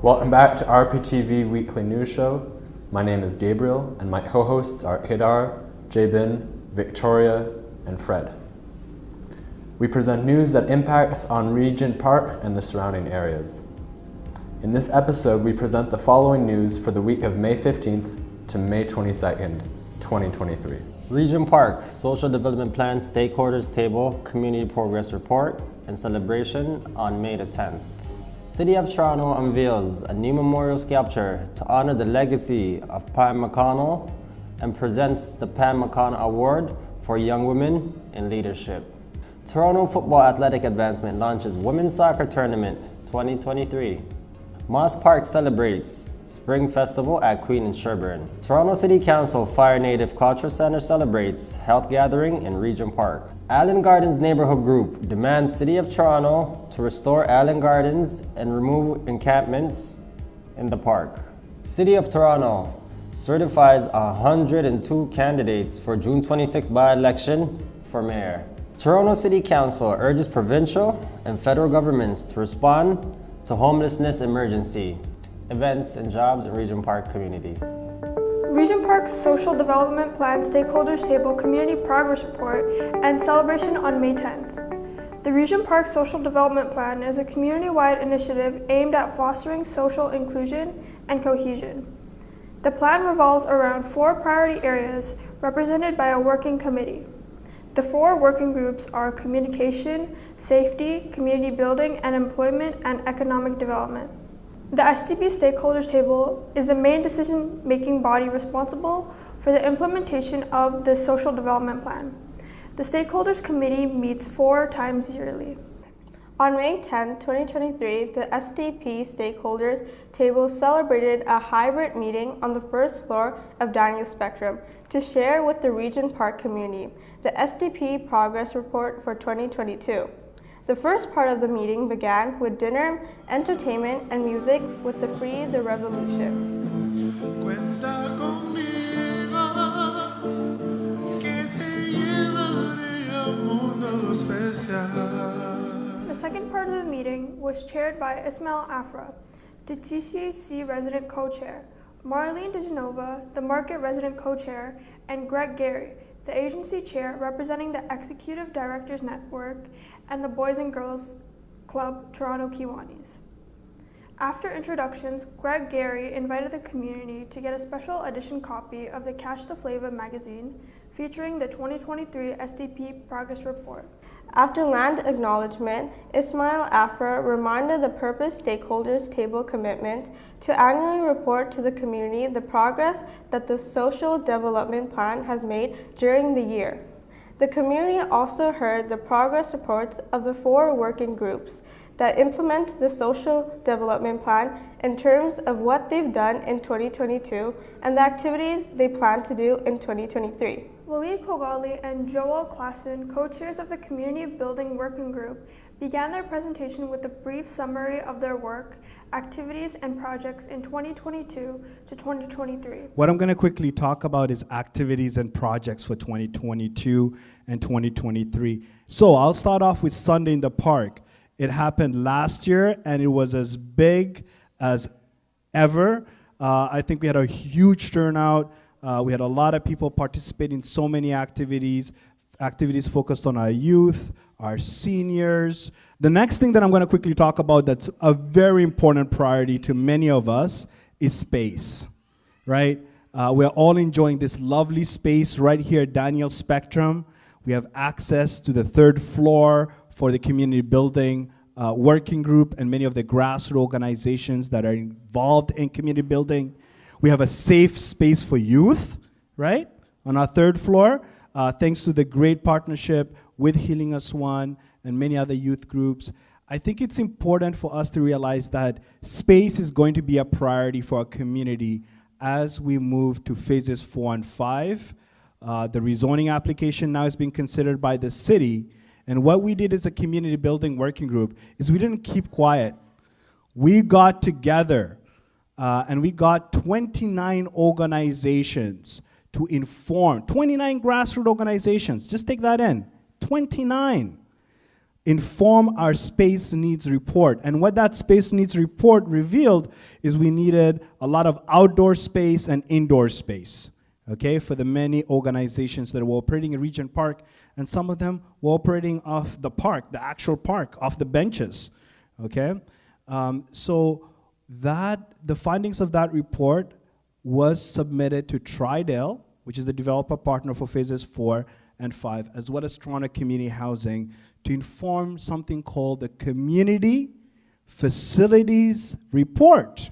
Welcome back to RPTV Weekly News Show. My name is Gabriel, and my co-hosts are Kedar, Jabin, Victoria, and Fred. We present news that impacts on Regent Park and the surrounding areas. In this episode, we present the following news for the week of May 15th to May 22nd, 2023. Regent Park, Social Development Plan Stakeholders Table, Community Progress Report, and celebration on May the 10th. City of Toronto unveils a new memorial sculpture to honor the legacy of Pam McConnell and presents the Pam McConnell Award for Young Women in Leadership. Toronto Football Athletic Advancement launches Women's Soccer Tournament 2023. Moss Park celebrates Spring Festival at Queen and Sherbourne. Toronto City Council Fire Native Culture Centre celebrates Health Gathering in Regent Park. Allan Gardens Neighbourhood Group demands City of Toronto to restore Allan Gardens and remove encampments in the park. City of Toronto certifies 102 candidates for June 26 by-election for mayor. Toronto City Council urges provincial and federal governments to respond to homelessness emergency. Events and jobs in Regent Park community. Regent Park's Social Development Plan Stakeholders Table Community Progress Report and celebration on May 10th. The Regent Park Social Development Plan is a community-wide initiative aimed at fostering social inclusion and cohesion. The plan revolves around 4 priority areas represented by a working committee. The 4 working groups are communication, safety, community building, and employment and economic development. The SDP Stakeholders Table is the main decision-making body responsible for the implementation of the Social Development Plan. The Stakeholders Committee meets 4 times yearly. On May 10, 2023, the SDP Stakeholders Table celebrated a hybrid meeting on the first floor of Daniel Spectrum to share with the Regent Park community the SDP Progress Report for 2022. The first part of the meeting began with dinner, entertainment, and music with the Free the Revolution. The second part of the meeting was chaired by Ismail Afra, the TCC resident co-chair, Marlene DeGenova, the market resident co-chair, and Greg Gary, the agency chair representing the Executive Directors Network and the Boys and Girls Club Toronto Kiwanis. After introductions, Greg Gary invited the community to get a special edition copy of the Catch the Flavor magazine featuring the 2023 SDP Progress Report. After land acknowledgement, Ismail Afra reminded the Purpose Stakeholders Table commitment to annually report to the community the progress that the Social Development Plan has made during the year. The community also heard the progress reports of the 4 working groups that implement the Social Development Plan in terms of what they've done in 2022 and the activities they plan to do in 2023. Walid Kogali and Joel Klassen, co-chairs of the Community Building Working Group, began their presentation with a brief summary of their work, activities, and projects in 2022 to 2023. What I'm going to quickly talk about is activities and projects for 2022 and 2023. So I'll start off with Sunday in the Park. It happened last year, and it was as big as ever. I think we had a huge turnout. We had a lot of people participate in so many activities focused on our youth, our seniors. The next thing that I'm going to quickly talk about that's a very important priority to many of us is space, right? We're all enjoying this lovely space right here at Daniel Spectrum. We have access to the 3rd floor for the community building working group and many of the grassroots organizations that are involved in community building. We have a safe space for youth, right, on our 3rd floor, thanks to the great partnership with Healing Us One and many other youth groups. I think it's important for us to realize that space is going to be a priority for our community as we move to phases 4 and 5. The rezoning application now is being considered by the city. And what we did as a community building working group is we didn't keep quiet. We got together and we got 29 organizations to inform, 29 grassroots organizations, just take that in, 29. inform our space needs report. And what that space needs report revealed is we needed a lot of outdoor space and indoor space, okay, for the many organizations that were operating in Regent Park, and some of them were operating off the park, the actual park, off the benches, okay? So the findings of that report was submitted to Tridel, which is the developer partner for phases 4 and 5, as well as Toronto Community Housing, to inform something called the Community Facilities Report.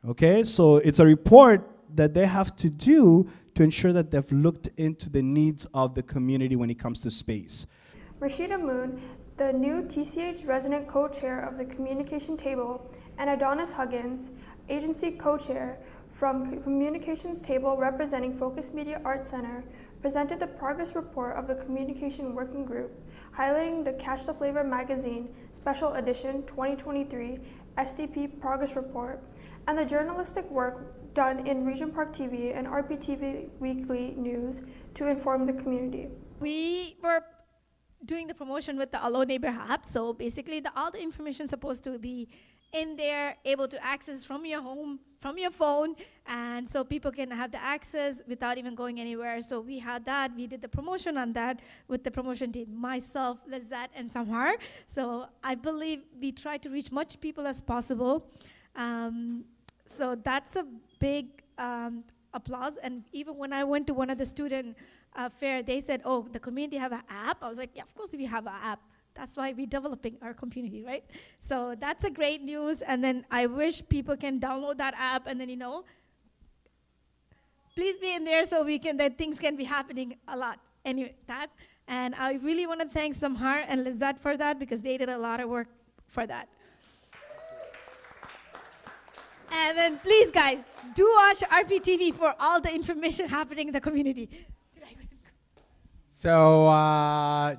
Okay, so it's a report that they have to do to ensure that they've looked into the needs of the community when it comes to space. Rashida Moon, the new TCH resident co-chair of the communication table, and Adonis Huggins, agency co-chair from communications table representing Focus Media Arts Center, presented the progress report of the communication working group, highlighting the Catch the Flavor magazine special edition 2023 SDP progress report and the journalistic work done in Regent Park TV and RPTV Weekly News to inform the community. We were doing the promotion with the Allo Neighbor app, so basically all the information is supposed to be in there, able to access from your home, from your phone, and so people can have the access without even going anywhere. So we had that. We did the promotion on that with the promotion team, myself, Lizette, and Samhar. So I believe we try to reach much people as possible. So that's a big applause. And even when I went to one of the student fair, they said, oh, the community have an app? I was like, yeah, of course we have an app. That's why we're developing our community, right? So that's a great news. And then I wish people can download that app and then, please be in there so that things can be happening a lot. Anyway, and I really want to thank Samhar and Lizette for that because they did a lot of work for that. And then please, guys, do watch RPTV for all the information happening in the community. So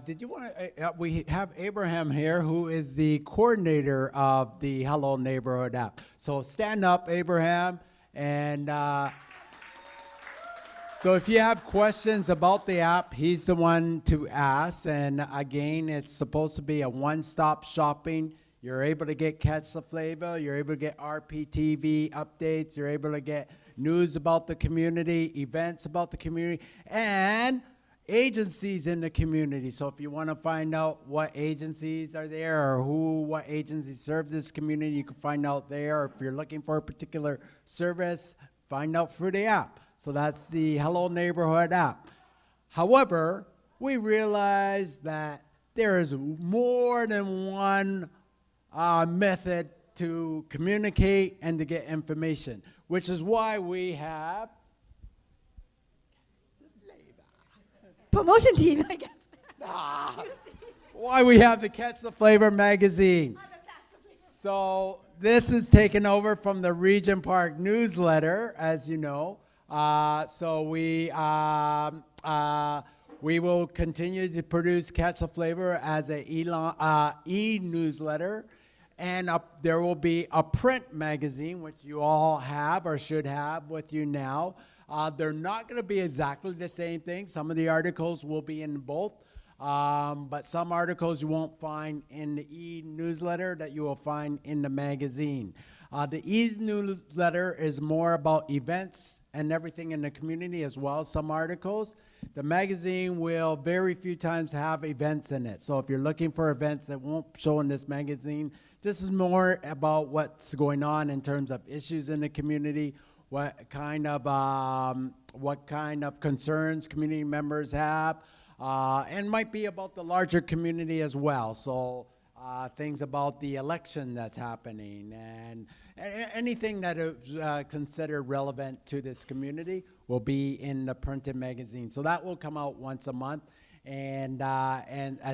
did you want to, we have Abraham here, who is the coordinator of the Hello Neighborhood app. So stand up, Abraham, and so if you have questions about the app, he's the one to ask. And again, it's supposed to be a one-stop shopping. You're able to get Catch the Flavor, you're able to get RPTV updates, you're able to get news about the community, events about the community, and agencies in the community. So if you want to find out what agencies are there or what agencies serve this community, you can find out there. Or if you're looking for a particular service, find out through the app. So that's the Hello Neighborhood app. However, we realize that there is more than one method to communicate and to get information, which is why we have promotion team, I guess. Why we have the Catch the Flavor magazine. So this is taken over from the Regent Park newsletter, as you know. So we will continue to produce Catch the Flavor as a e-newsletter. And there will be a print magazine, which you all have or should have with you now. They're not going to be exactly the same thing. Some of the articles will be in both, but some articles you won't find in the e-newsletter that you will find in the magazine. The e-newsletter is more about events and everything in the community as well as some articles. The magazine will very few times have events in it. So if you're looking for events that won't show in this magazine, this is more about what's going on in terms of issues in the community, what kind of concerns community members have, and might be about the larger community as well. So things about the election that's happening and anything that is considered relevant to this community will be in the printed magazine. So that will come out once a month, and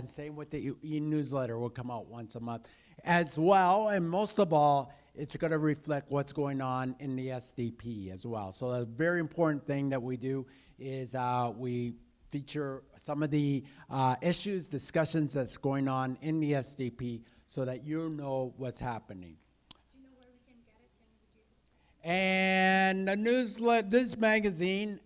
same with the e-newsletter will come out once a month as well. And most of all, it's going to reflect what's going on in the SDP as well. So a very important thing that we do is we feature some of the issues, discussions that's going on in the SDP so that you know what's happening. Do you know where we can get it? And the newsletter, this magazine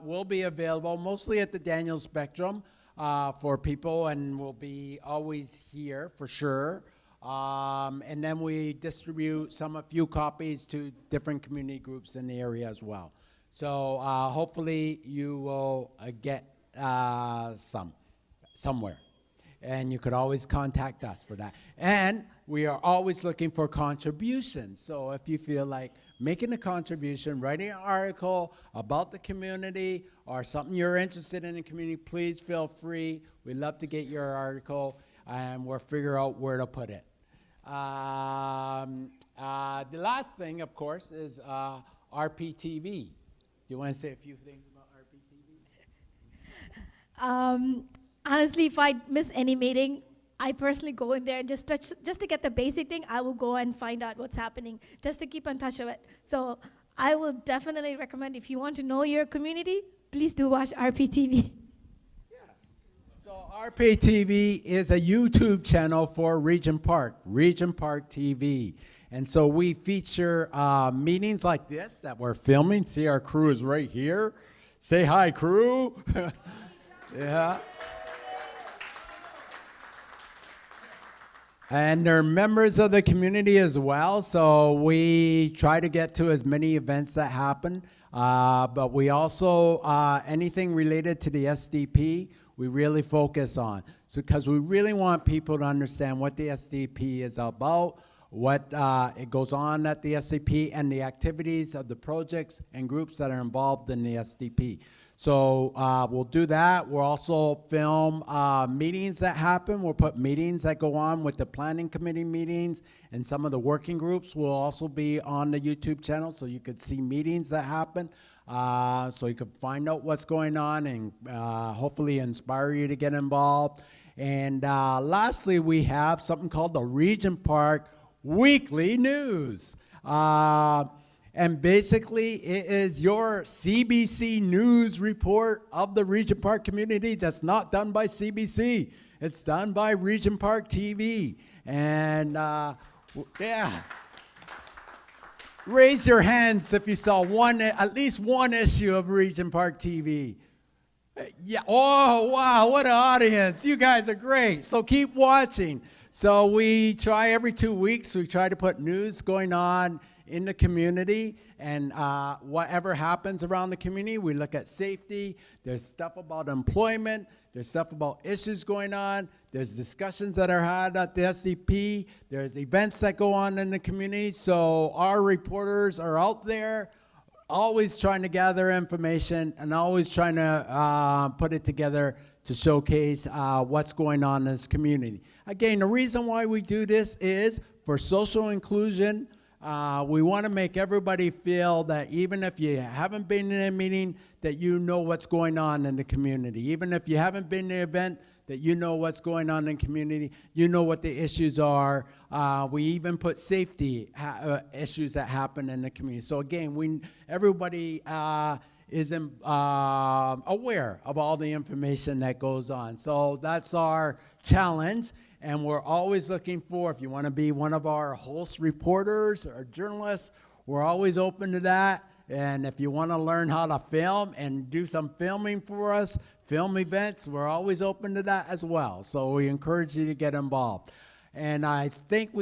will be available mostly at the Daniel Spectrum. for people, and we'll be always here for sure. And then we distribute a few copies to different community groups in the area as well. So hopefully you will get somewhere. And you could always contact us for that. And we are always looking for contributions. So if you feel like making a contribution, writing an article about the community or something you're interested in the community, please feel free. We'd love to get your article, and we'll figure out where to put it. The last thing, of course, is RPTV. Do you want to say a few things about RPTV? Honestly, if I miss any meeting, I personally go in there and just to get the basic thing. I will go and find out what's happening, just to keep on touch of it. So I will definitely recommend, if you want to know your community, please do watch RPTV. So RPTV is a YouTube channel for Regent Park TV. And so we feature meetings like this that we're filming. See, our crew is right here. Say hi, crew. Yeah. And they're members of the community as well, so we try to get to as many events that happen. But we also, anything related to the SDP, we really focus on. So, because we really want people to understand what the SDP is about, what it goes on at the SDP, and the activities of the projects and groups that are involved in the SDP. So we'll do that. We'll also film meetings that happen. We'll put meetings that go on with the planning committee meetings, and some of the working groups will also be on the YouTube channel, so you could see meetings that happen. So you can find out what's going on and hopefully inspire you to get involved. And lastly, we have something called the Regent Park Weekly News. And basically, it is your CBC news report of the Regent Park community that's not done by CBC. It's done by Regent Park TV. And yeah. Raise your hands if you saw at least one issue of Regent Park TV. Yeah. Oh, wow, what an audience. You guys are great. So keep watching. So we try every 2 weeks, we try to put news going on in the community, and whatever happens around the community, we look at safety. There's stuff about employment. There's stuff about issues going on. There's discussions that are had at the SDP. There's events that go on in the community. So our reporters are out there always trying to gather information and always trying to put it together to showcase what's going on in this community. Again, the reason why we do this is for social inclusion. We want to make everybody feel that even if you haven't been in a meeting, that you know what's going on in the community. Even if you haven't been to an event, that you know what's going on in the community, you know what the issues are. We even put safety issues that happen in the community. So again, everybody is aware of all the information that goes on. So that's our challenge. And we're always looking for, if you want to be one of our host reporters or journalists, we're always open to that. And if you want to learn how to film and do some filming for us, film events, we're always open to that as well. So we encourage you to get involved. And I think did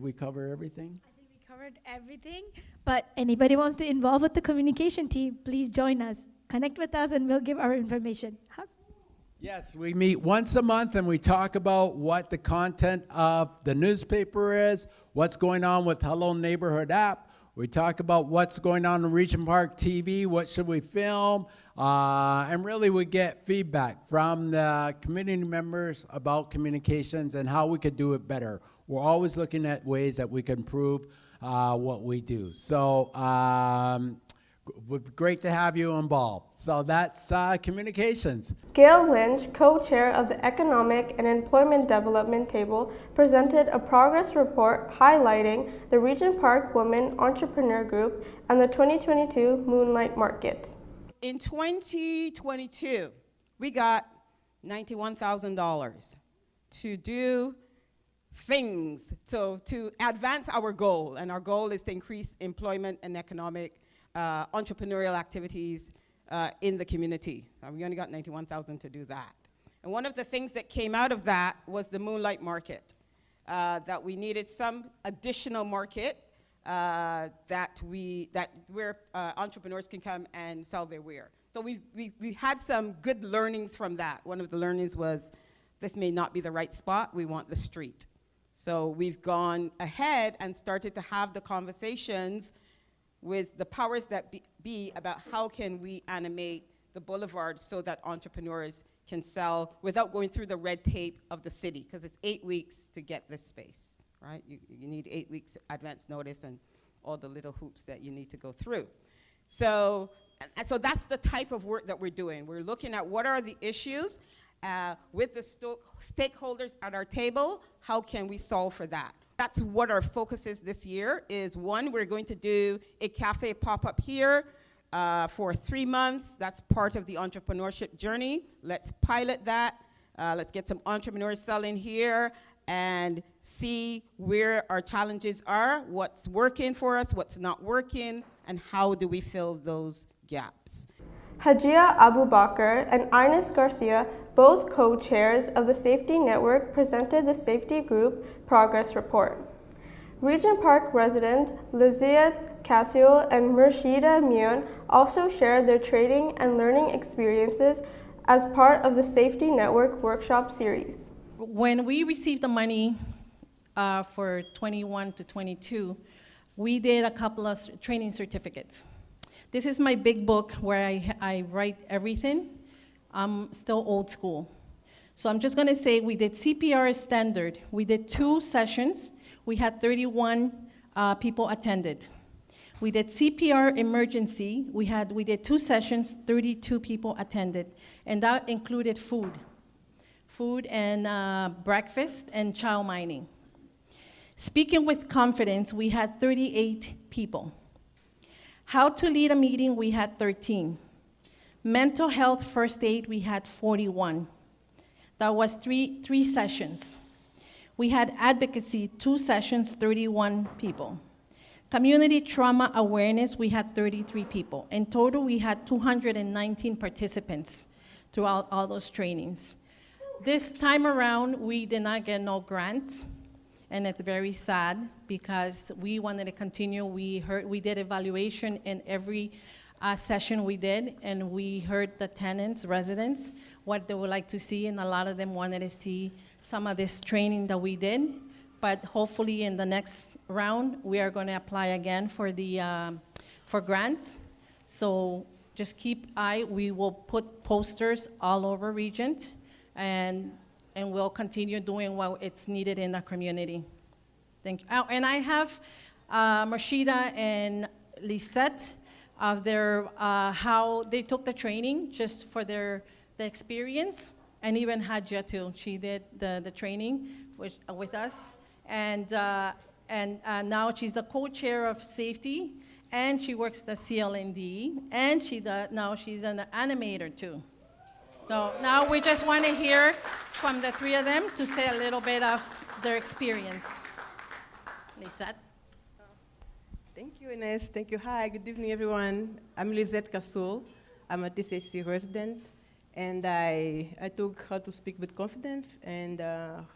we cover everything? I think we covered everything. But anybody wants to involve with the communication team, please join us. Connect with us and we'll give our information. Yes, we meet once a month and we talk about what the content of the newspaper is, what's going on with Hello Neighborhood app. We talk about what's going on in Regent Park TV, what should we film, and really we get feedback from the community members about communications and how we could do it better. We're always looking at ways that we can improve what we do. So great to have you involved. So that's communications. Gail Lynch, co-chair of the Economic and Employment Development Table, presented a progress report highlighting the Regent Park Women Entrepreneur Group and the 2022 Moonlight Market. In 2022, we got $91,000 to do things, so to advance our goal, and our goal is to increase employment and economic entrepreneurial activities in the community. We only got $91,000 to do that. And one of the things that came out of that was the Moonlight Market, that we needed some additional market where entrepreneurs can come and sell their wear. So we had some good learnings from that. One of the learnings was, this may not be the right spot, we want the street. So we've gone ahead and started to have the conversations with the powers that be about how can we animate the boulevard so that entrepreneurs can sell without going through the red tape of the city, because it's 8 weeks to get this space, right? You need 8 weeks advance notice and all the little hoops that you need to go through. So that's the type of work that we're doing. We're looking at what are the issues with the stakeholders at our table, how can we solve for that? That's what our focus is this year, is one, we're going to do a cafe pop-up here for 3 months. That's part of the entrepreneurship journey. Let's pilot that. Let's get some entrepreneurs selling here and see where our challenges are, what's working for us, what's not working, and how do we fill those gaps. Hajia Abu Bakr and Ines Garcia, both co-chairs of the Safety Network, presented the Safety Group Progress Report. Regent Park resident Lizia Casio and Murshida Mion also shared their training and learning experiences as part of the Safety Network workshop series. When we received the money for 21 to 22, we did a couple of training certificates. This is my big book where I write everything. I'm still old school. So I'm just gonna say we did CPR standard. We did 2 sessions. We had 31 people attended. We did CPR emergency. We did 2 sessions, 32 people attended. And that included food and breakfast and child mining. Speaking with confidence, we had 38 people. How to lead a meeting, we had 13. Mental health first aid, we had 41. That was three sessions. We had advocacy, 2 sessions, 31 people. Community trauma awareness, we had 33 people. In total, we had 219 participants throughout all those trainings. This time around, we did not get no grants. And it's very sad because we wanted to continue. We did evaluation in every session we did, and we heard the tenants, residents, what they would like to see, and a lot of them wanted to see some of this training that we did. But hopefully in the next round, we are going to apply again for grants. So just keep eye. We will put posters all over Regent, and we'll continue doing what it's needed in the community. Thank you. Oh, and I have Marshida and Lisette of their how they took the training, just for the experience, and even Hajia too. She did the training with us, and now she's the co-chair of safety, and she works the CLND, and now she's an animator too. So now we just want to hear from the 3 of them to say a little bit of their experience. Lisette. Thank you, Ines. Thank you. Hi, good evening, everyone. I'm Lisette Kasul. I'm a TCC resident, and I took how to speak with confidence and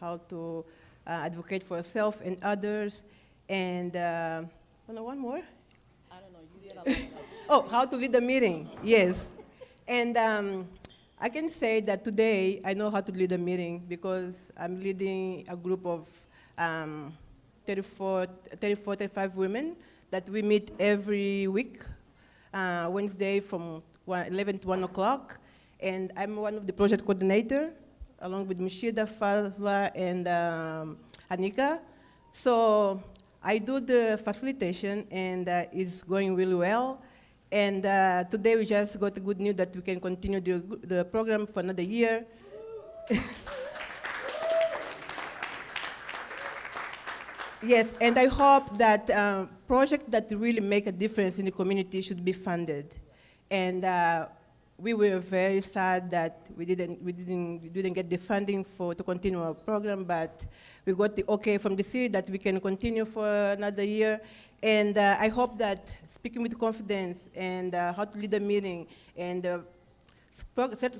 how to advocate for yourself and others. And one more? I don't know. You did a lot. Oh, how to lead a meeting. Yes. And I can say that today I know how to lead a meeting because I'm leading a group of 35 women that we meet every week, Wednesday from 11 to 1 o'clock. And I'm one of the project coordinator, along with Mishida, Fazla, and Anika. So I do the facilitation, and it's going really well. And today we just got the good news that we can continue the program for another year. Yes, and I hope that projects that really make a difference in the community should be funded. And we were very sad that we didn't get the funding to continue our program, but we got the okay from the city that we can continue for another year. And I hope that speaking with confidence and how to lead a meeting and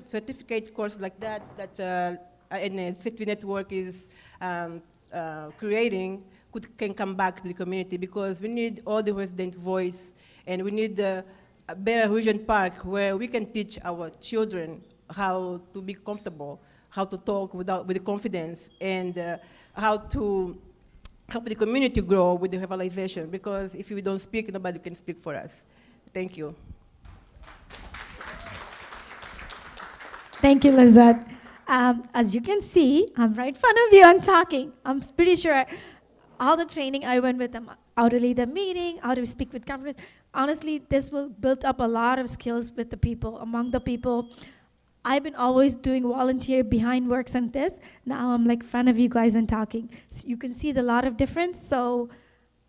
certificate course like that and City Network is creating can come back to the community, because we need all the resident voice, and we need a better Regent Park where we can teach our children how to be comfortable, how to talk with confidence, and how to help the community grow with the revitalization, because if we don't speak, nobody can speak for us. Thank you. Thank you, Lizette. As you can see, I'm right in front of you, I'm talking. I'm pretty sure all the training I went with them, how to lead a meeting, how to speak with confidence. Honestly, this will build up a lot of skills with the people, among the people. I've been always doing volunteer behind works and this. Now I'm like in front of you guys and talking. So you can see the lot of difference. So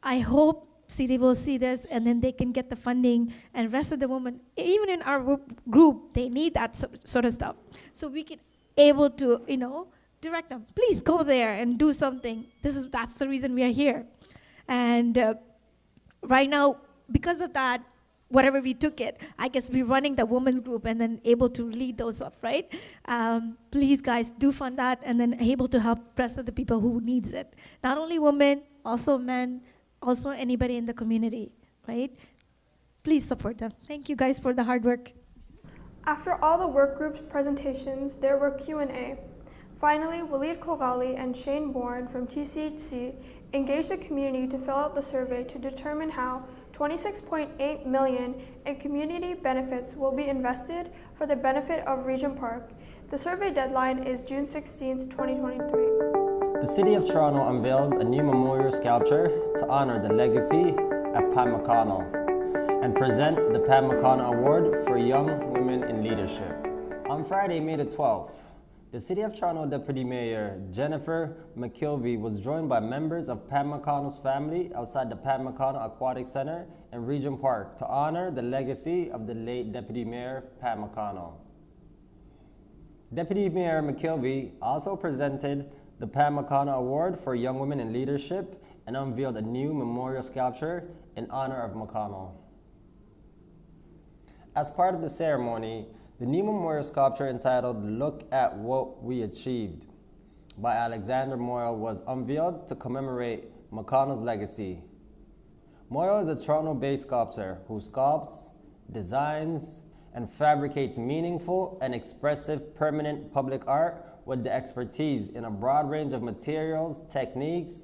I hope City will see this, and then they can get the funding, and rest of the women, even in our group, they need that sort of stuff. So we can able to, direct them. Please go there and do something. That's the reason we are here. And right now, because of that, whatever we took it, I guess we're running the women's group and then able to lead those up, right? Please, guys, do fund that, and then able to help the rest of the people who needs it. Not only women, also men, also anybody in the community, right? Please support them. Thank you, guys, for the hard work. After all the work groups' presentations, there were Q&A. Finally, Walid Kogali and Shane Bourne from TCHC engaged the community to fill out the survey to determine how $26.8 million in community benefits will be invested for the benefit of Regent Park. The survey deadline is June 16, 2023. The City of Toronto unveils a new memorial sculpture to honor the legacy of Pam McConnell and present the Pam McConnell Award for Young Women in Leadership. On Friday, May the 12th, the City of Toronto Deputy Mayor Jennifer McKelvey was joined by members of Pam McConnell's family outside the Pam McConnell Aquatic Center in Regent Park to honor the legacy of the late Deputy Mayor Pam McConnell. Deputy Mayor McKelvey also presented the Pam McConnell Award for Young Women in Leadership and unveiled a new memorial sculpture in honor of McConnell. As part of the ceremony, the new memorial sculpture entitled "Look at What We Achieved" by Alexander Moyle was unveiled to commemorate McConnell's legacy. Moyle is a Toronto-based sculptor who sculpts, designs, and fabricates meaningful and expressive permanent public art with the expertise in a broad range of materials, techniques,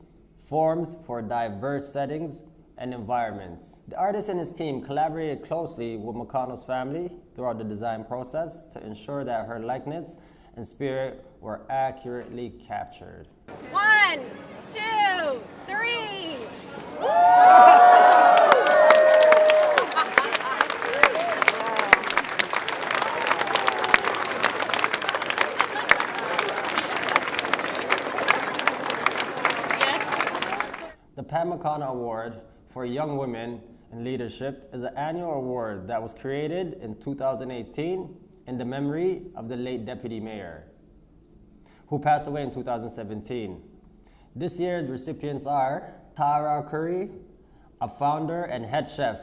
forms for diverse settings and environments. The artist and his team collaborated closely with McConnell's family throughout the design process to ensure that her likeness and spirit were accurately captured. 1, 2, 3. The Pam McConnell Award for Young Women in Leadership is an annual award that was created in 2018 in the memory of the late Deputy Mayor, who passed away in 2017. This year's recipients are Tara Curry, a founder and head chef,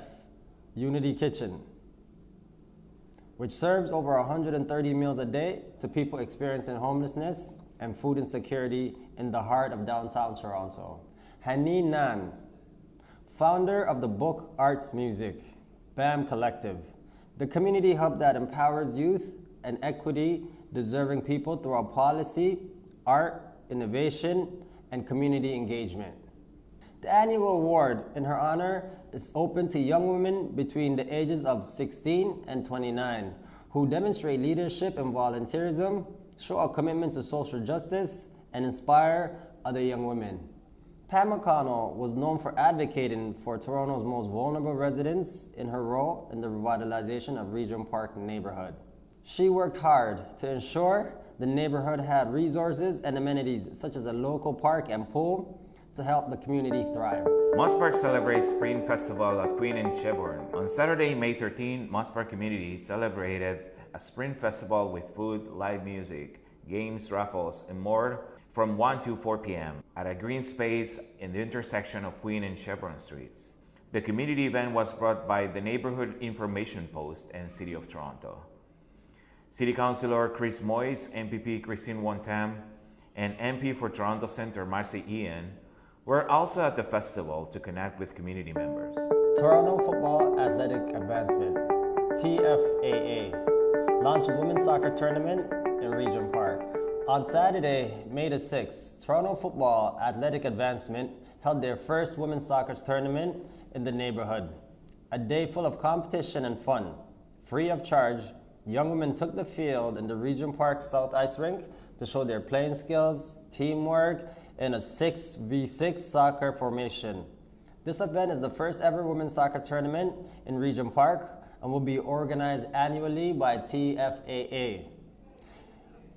Unity Kitchen, which serves over 130 meals a day to people experiencing homelessness and food insecurity in the heart of downtown Toronto. Hani Nan, founder of the book Arts Music, BAM Collective, the community hub that empowers youth and equity-deserving people throughout policy, art, innovation, and community engagement. The annual award in her honor is open to young women between the ages of 16 and 29 who demonstrate leadership and volunteerism, show a commitment to social justice, and inspire other young women. Pam McConnell was known for advocating for Toronto's most vulnerable residents in her role in the revitalization of Regent Park Neighbourhood. She worked hard to ensure the neighborhood had resources and amenities such as a local park and pool to help the community thrive. Moss Park celebrates Spring Festival at Queen in Sherbourne. On Saturday, May 13, Moss Park community celebrated a Spring Festival with food, live music, games, raffles, and more from 1 to 4 p.m. at a green space in the intersection of Queen and Sherbourne Streets. The community event was brought by the Neighbourhood Information Post and City of Toronto. City Councillor Chris Moyes, MPP Christine Wontam, and MP for Toronto Centre Marcy Ian were also at the festival to connect with community members. Toronto Football Athletic Advancement, TFAA, launched a women's soccer tournament in Regent Park. On Saturday, May the 6th, Toronto Football Athletic Advancement held their first women's soccer tournament in the neighborhood. A day full of competition and fun. Free of charge, young women took the field in the Regent Park South Ice Rink to show their playing skills, teamwork, in a 6v6 soccer formation. This event is the first ever women's soccer tournament in Regent Park and will be organized annually by TFAA.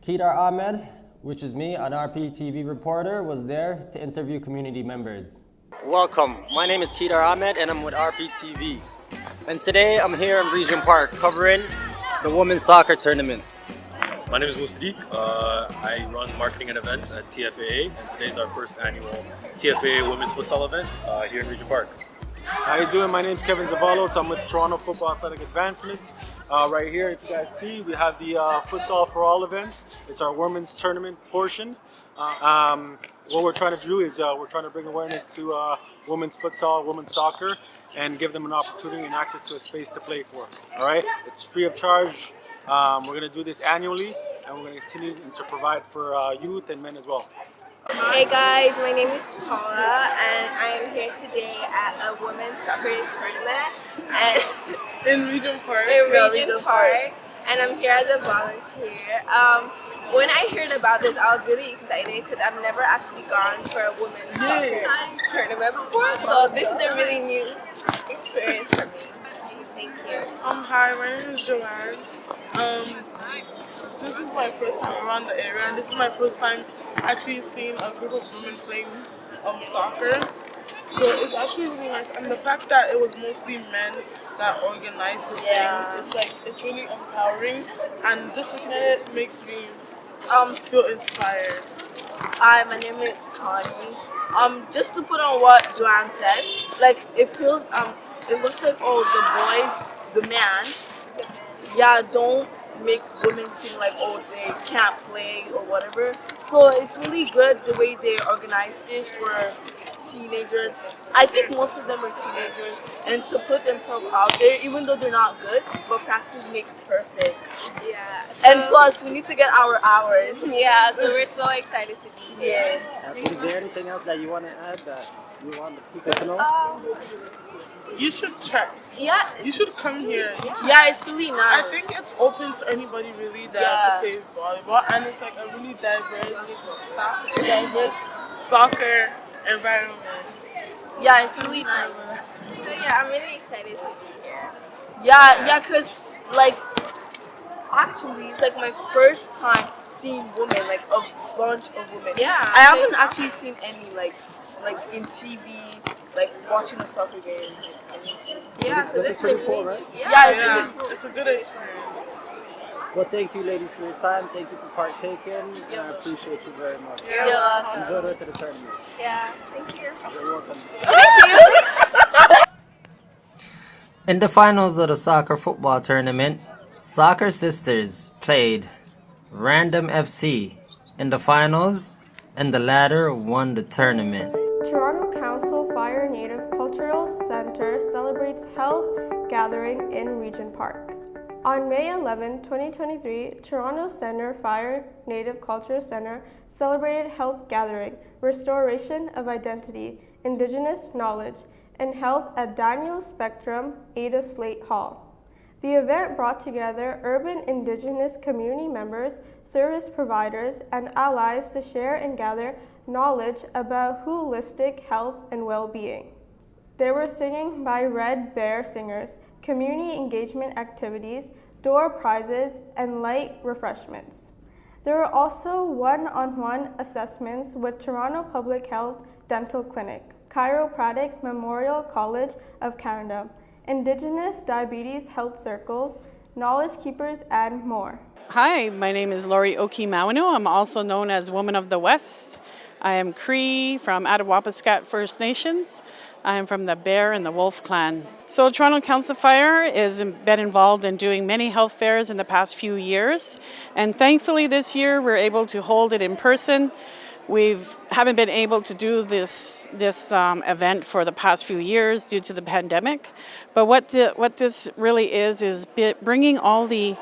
Kedar Ahmed, which is me, an RPTV reporter, was there to interview community members. Welcome, my name is Kedar Ahmed and I'm with RPTV. And today I'm here in Regent Park covering the women's soccer tournament. My name is Will Sadiq. I run marketing and events at TFAA, and today's our first annual TFAA Women's Futsal event here in Regent Park. How you doing? My name is Kevin Zavalos. I'm with Toronto Football Athletic Advancement. Right here, if you guys see, we have the Futsal for All event. It's our women's tournament portion. What we're trying to do is we're trying to bring awareness to women's futsal, women's soccer, and give them an opportunity and access to a space to play for. All right, it's free of charge. We're going to do this annually, and we're going to continue to provide for youth and men as well. Hey guys, my name is Paula, and I am here today at a women's soccer tournament and in Regent Park. And I'm here as a volunteer. When I heard about this, I was really excited because I've never actually gone for a women's soccer tournament before, so this is a really new experience for me. Thank you. Hi, my name is Joanne. This is my first time around the area, and this is my first time actually seeing a group of women playing soccer. So it's actually really nice, and the fact that it was mostly men that organized the thing, it's really empowering, and just looking at it makes me feel inspired. Hi, my name is Connie. Just to put on what Joanne said, like it feels it looks like the man, don't make women seem like they can't play or whatever. So it's really good the way they organize this for teenagers. I think most of them are teenagers, and to put themselves out there, even though they're not good, but practice makes perfect. Yeah. And plus, we need to get our hours. Yeah, so we're so excited to be here. Is there anything else that you want to add that you want the people to know? You should check. Yeah. You should come here. Yeah, it's really nice. I think it's open to anybody really that to play volleyball, and it's like a really diverse soccer environment. Yeah, it's really nice. So yeah, I'm really excited to be here. Yeah, because actually it's like my first time seeing women, like a bunch of women. Yeah. I haven't actually seen any like in TV, like watching a soccer game. Yeah, so this is pretty cool, right? Yeah, it's a good experience. Well, thank you, ladies, for your time. Thank you for partaking. And I appreciate you very much. Yeah. Enjoy the rest of the tournament. Yeah, thank you. You're welcome. Thank you. In the finals of the soccer football tournament, Soccer Sisters played Random FC in the finals, and the latter won the tournament. Toronto Council Fire Native Cultural Centre celebrates health gathering in Regent Park. On May 11, 2023, Toronto Centre Fire Native Culture Centre celebrated health gathering, restoration of identity, Indigenous knowledge, and health at Daniel Spectrum Ada Slate Hall. The event brought together urban Indigenous community members, service providers, and allies to share and gather knowledge about holistic health and well-being. There were singing by Red Bear singers, community engagement activities, door prizes, and light refreshments. There were also one-on-one assessments with Toronto Public Health Dental Clinic, Chiropractic Memorial College of Canada, Indigenous Diabetes Health Circles, knowledge keepers, and more. Hi, my name is Laurie Okimawano. I'm also known as Woman of the West. I am Cree from Attawapiskat First Nations. I am from the Bear and the Wolf Clan. So Toronto Council Fire has been involved in doing many health fairs in the past few years. And thankfully this year we're able to hold it in person. We haven't been able to do this event for the past few years due to the pandemic. But what this really is bringing all the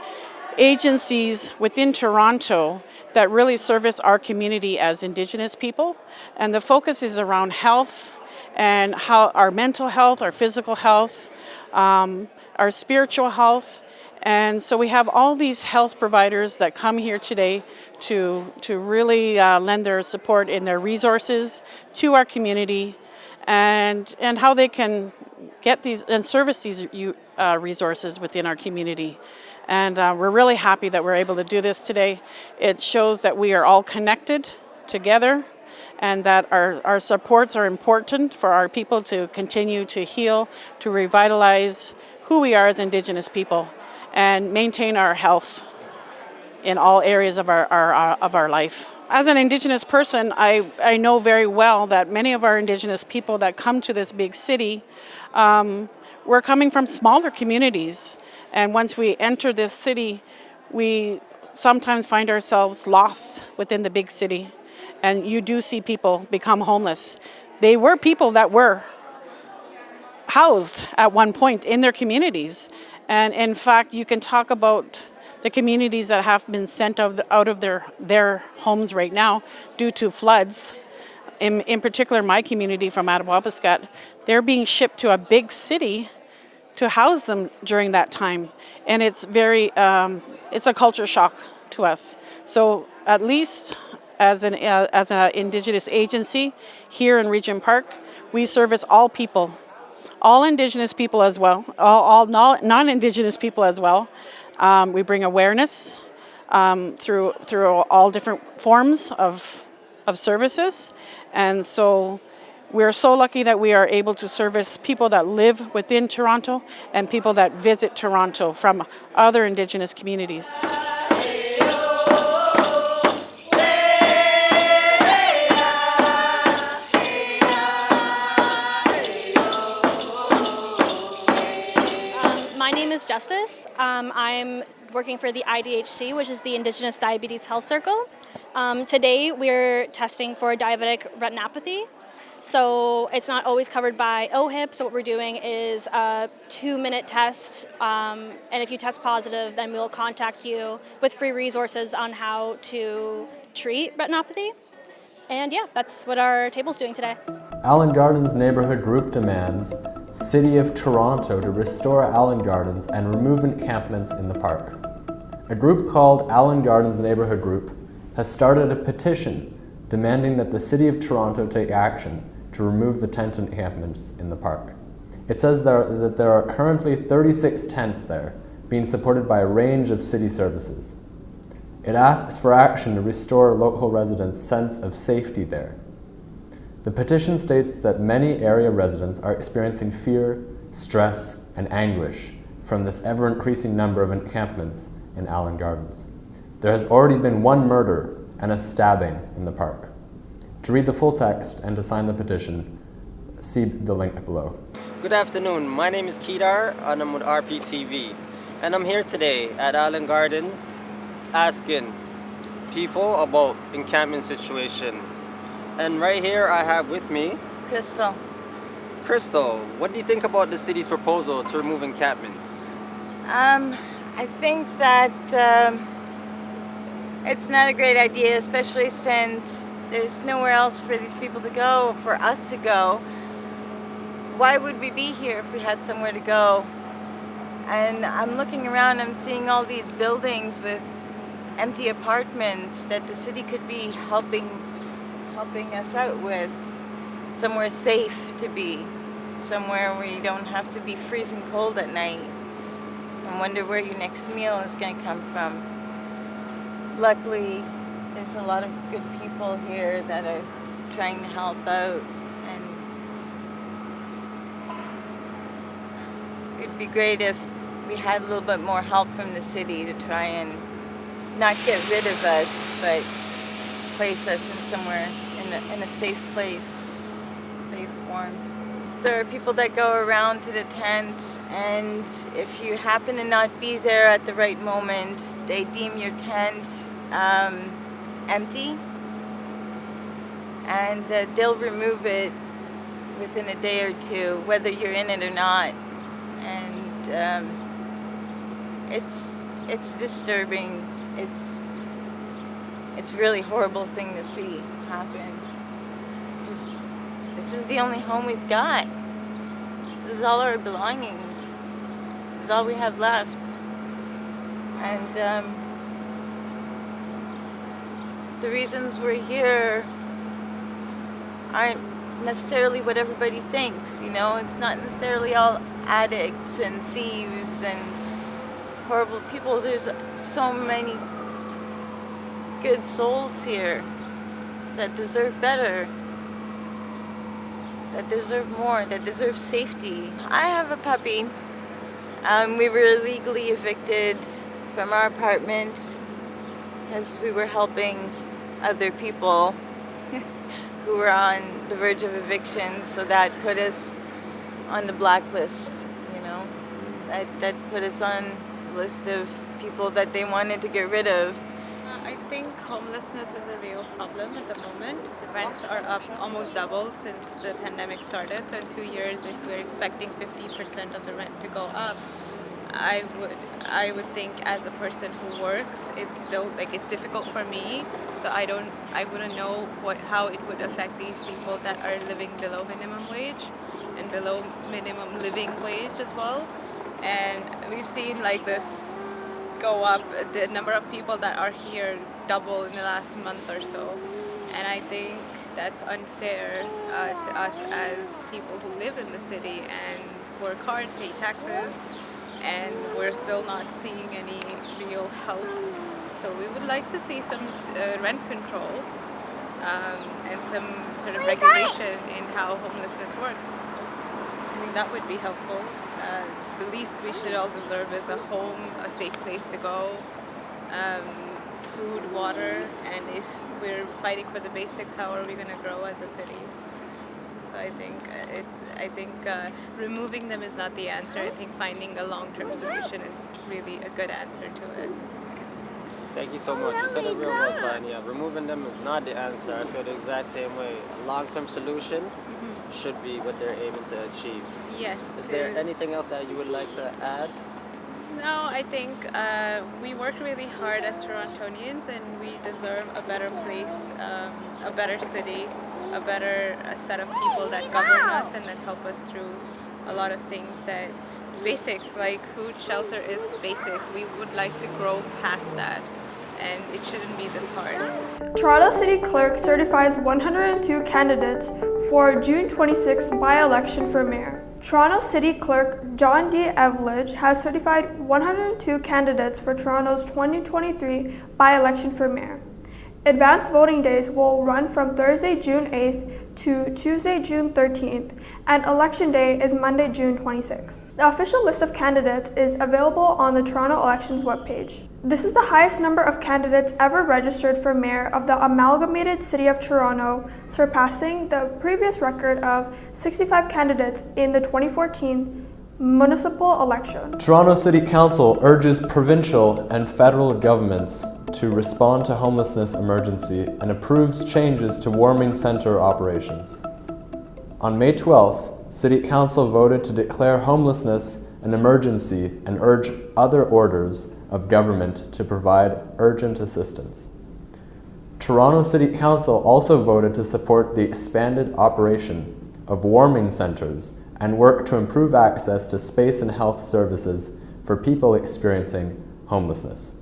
agencies within Toronto that really service our community as Indigenous people. And the focus is around health and how our mental health, our physical health, our spiritual health. And so we have all these health providers that come here today to really lend their support in their resources to our community and how they can get these and service these resources within our community. And we're really happy that we're able to do this today. It shows that we are all connected together and that our supports are important for our people to continue to heal, to revitalize who we are as Indigenous people and maintain our health in all areas of our life. As an Indigenous person, I know very well that many of our Indigenous people that come to this big city, we're coming from smaller communities. And once we enter this city, we sometimes find ourselves lost within the big city. And you do see people become homeless. They were people that were housed at one point in their communities. And in fact, you can talk about the communities that have been sent out of their homes right now due to floods. In particular, my community from Attawapiskat, they're being shipped to a big city to house them during that time. And it's it's a culture shock to us. So at least as an Indigenous agency here in Regent Park, we service all people, all Indigenous people as well, all non-Indigenous people as well. We bring awareness through all different forms of services. And so we're so lucky that we are able to service people that live within Toronto and people that visit Toronto from other Indigenous communities. My name is Justice. I'm working for the IDHC, which is the Indigenous Diabetes Health Circle. Today we're testing for diabetic retinopathy. So it's not always covered by OHIP, so what we're doing is a 2-minute test, and if you test positive, then we'll contact you with free resources on how to treat retinopathy. And yeah, that's what our table's doing today. Allan Gardens Neighbourhood group demands City of Toronto to restore Allan Gardens and remove encampments in the park. A group called Allan Gardens Neighbourhood Group has started a petition demanding that the City of Toronto take action to remove the tent encampments in the park. It says that there are currently 36 tents there, being supported by a range of city services. It asks for action to restore local residents' sense of safety there. The petition states that many area residents are experiencing fear, stress, and anguish from this ever-increasing number of encampments in Allan Gardens. There has already been one murder and a stabbing in the park. To read the full text and to sign the petition, see the link below. Good afternoon, my name is Kedar and I'm with RPTV. And I'm here today at Allan Gardens asking people about encampment situation. And right here I have with me Crystal. Crystal, what do you think about the city's proposal to remove encampments? I think that it's not a great idea, especially since there's nowhere else for these people to go, for us to go. Why would we be here if we had somewhere to go? And I'm looking around, I'm seeing all these buildings with empty apartments that the city could be helping us out with. Somewhere safe to be, somewhere where you don't have to be freezing cold at night and wonder where your next meal is going to come from. Luckily, there's a lot of good people here that are trying to help out, and it'd be great if we had a little bit more help from the city to try and not get rid of us, but place us in somewhere in a safe place, safe, warm. There are people that go around to the tents, and if you happen to not be there at the right moment, they deem your tent empty, and they'll remove it within a day or two, whether you're in it or not. And it's disturbing. It's really horrible thing to see happen. This is the only home we've got. This is all our belongings. This is all we have left. And the reasons we're here aren't necessarily what everybody thinks, you know? It's not necessarily all addicts and thieves and horrible people. There's so many good souls here that deserve better, that deserve more, that deserve safety. I have a puppy. We were illegally evicted from our apartment as we were helping other people who were on the verge of eviction, so that put us on the blacklist, you know. That put us on the list of people that they wanted to get rid of. I think homelessness is a real problem at the moment. The rents are up almost doubled since the pandemic started. So in 2 years, if we're expecting 50% of the rent to go up, I would think as a person who works, it's still like it's difficult for me. So I wouldn't know how it would affect these people that are living below minimum wage and below minimum living wage as well. And we've seen like this go up, the number of people that are here double in the last month or so, and I think that's unfair to us as people who live in the city and work hard, pay taxes, and we're still not seeing any real help. So we would like to see some rent control and some sort of regulation in how homelessness works. I think that would be helpful. The least we should all deserve is a home, a safe place to go, food, water, and if we're fighting for the basics, how are we going to grow as a city? So I think removing them is not the answer. I think finding a long-term solution is really a good answer to it. Thank you so much. You said it real well, Sonia. Removing them is not the answer. I feel the exact same way. A long-term solution should be what they're aiming to achieve. Yes. Is there anything else that you would like to add? No, I think we work really hard as Torontonians, and we deserve a better place, a better city, a better set of people that govern us and that help us through a lot of things that basics, like food, shelter is basics. We would like to grow past that, and it shouldn't be this hard. Toronto City Clerk certifies 102 candidates for June 26th by-election for mayor. Toronto City Clerk John D. Eveledge has certified 102 candidates for Toronto's 2023 by-election for mayor. Advanced voting days will run from Thursday, June 8th to Tuesday, June 13th, and Election Day is Monday, June 26th. The official list of candidates is available on the Toronto Elections webpage. This is the highest number of candidates ever registered for mayor of the amalgamated City of Toronto, surpassing the previous record of 65 candidates in the 2014 municipal election. Toronto City Council urges provincial and federal governments to respond to homelessness emergency and approves changes to warming centre operations. On May 12th, City Council voted to declare homelessness an emergency and urge other orders of government to provide urgent assistance. Toronto City Council also voted to support the expanded operation of warming centres and work to improve access to space and health services for people experiencing homelessness.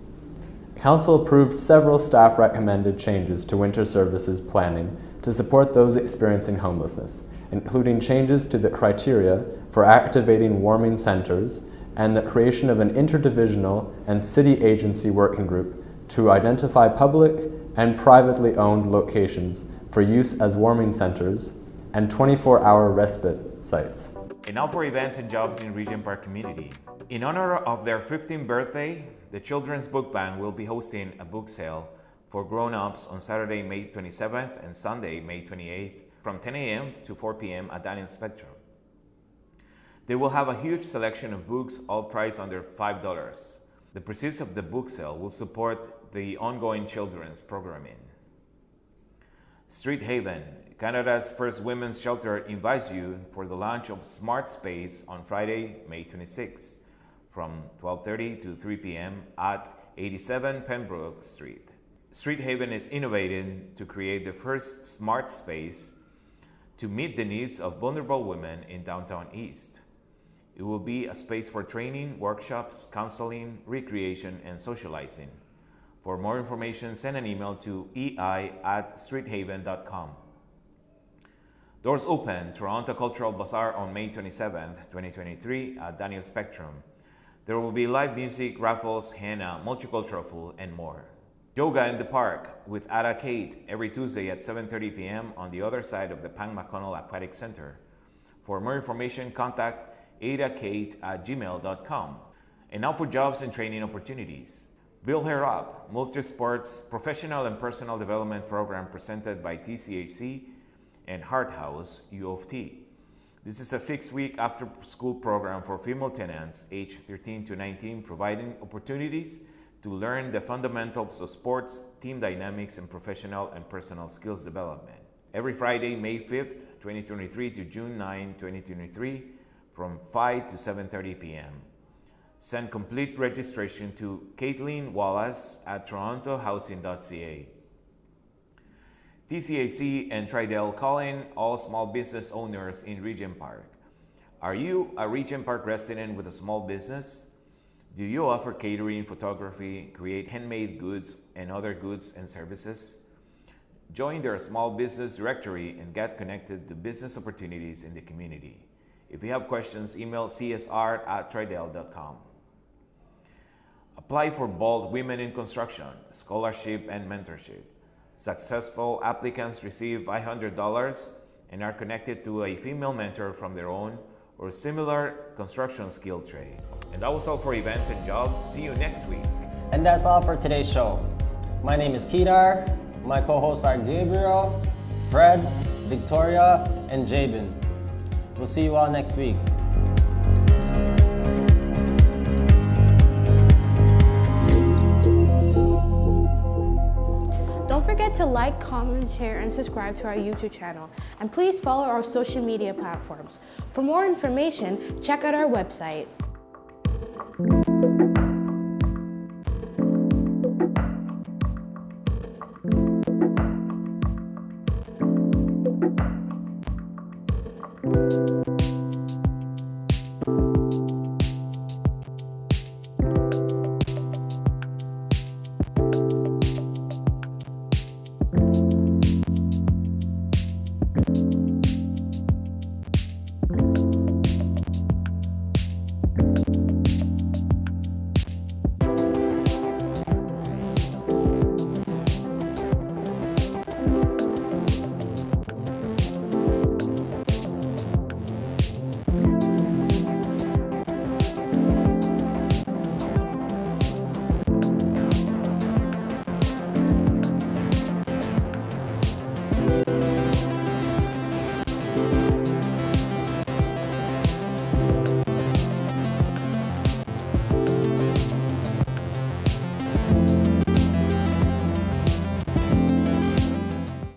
Council approved several staff-recommended changes to winter services planning to support those experiencing homelessness, including changes to the criteria for activating warming centres and the creation of an interdivisional and city agency working group to identify public and privately owned locations for use as warming centres and 24-hour respite sites. And now for events and jobs in Regent Park community. In honor of their 15th birthday, the Children's Book Bank will be hosting a book sale for grown-ups on Saturday, May 27th and Sunday, May 28th from 10 a.m. to 4 p.m. at Daniel Spectrum. They will have a huge selection of books, all priced under $5. The proceeds of the book sale will support the ongoing children's programming. Street Haven, Canada's first women's shelter, invites you for the launch of Smart Space on Friday, May 26, from 12:30 to 3 p.m. at 87 Pembroke Street. Street Haven is innovating to create the first smart space to meet the needs of vulnerable women in downtown East. It will be a space for training, workshops, counseling, recreation, and socializing. For more information, send an email to ei@streethaven.com. Doors open, Toronto Cultural Bazaar on May 27th, 2023 at Daniel Spectrum. There will be live music, raffles, henna, multicultural food, and more. Yoga in the Park with Ada Kate every Tuesday at 7:30 p.m. on the other side of the Pam McConnell Aquatic Center. For more information, contact adakate@gmail.com. And now for jobs and training opportunities. Build Her Up, multi-sports, professional and personal development program presented by TCHC and Heart House U of T. This is a 6-week after-school program for female tenants aged 13 to 19, providing opportunities to learn the fundamentals of sports, team dynamics, and professional and personal skills development. Every Friday, May 5th, 2023 to June 9, 2023, from 5 to 7:30 p.m. Send complete registration to Caitlin Wallace at torontohousing.ca. TCAC and Tridel calling all small business owners in Regent Park. Are you a Regent Park resident with a small business? Do you offer catering, photography, create handmade goods and other goods and services? Join their small business directory and get connected to business opportunities in the community. If you have questions, email csr@tridel.com. Apply for BOLD Women in Construction, Scholarship and Mentorship. Successful applicants receive $500 and are connected to a female mentor from their own or similar construction skill trade. And that was all for events and jobs. See you next week. And that's all for today's show. My name is Kedar. My co-hosts are Gabriel, Fred, Victoria, and Jabin. We'll see you all next week. Don't forget to like, comment, share, and subscribe to our YouTube channel. And please follow our social media platforms. For more information, check out our website.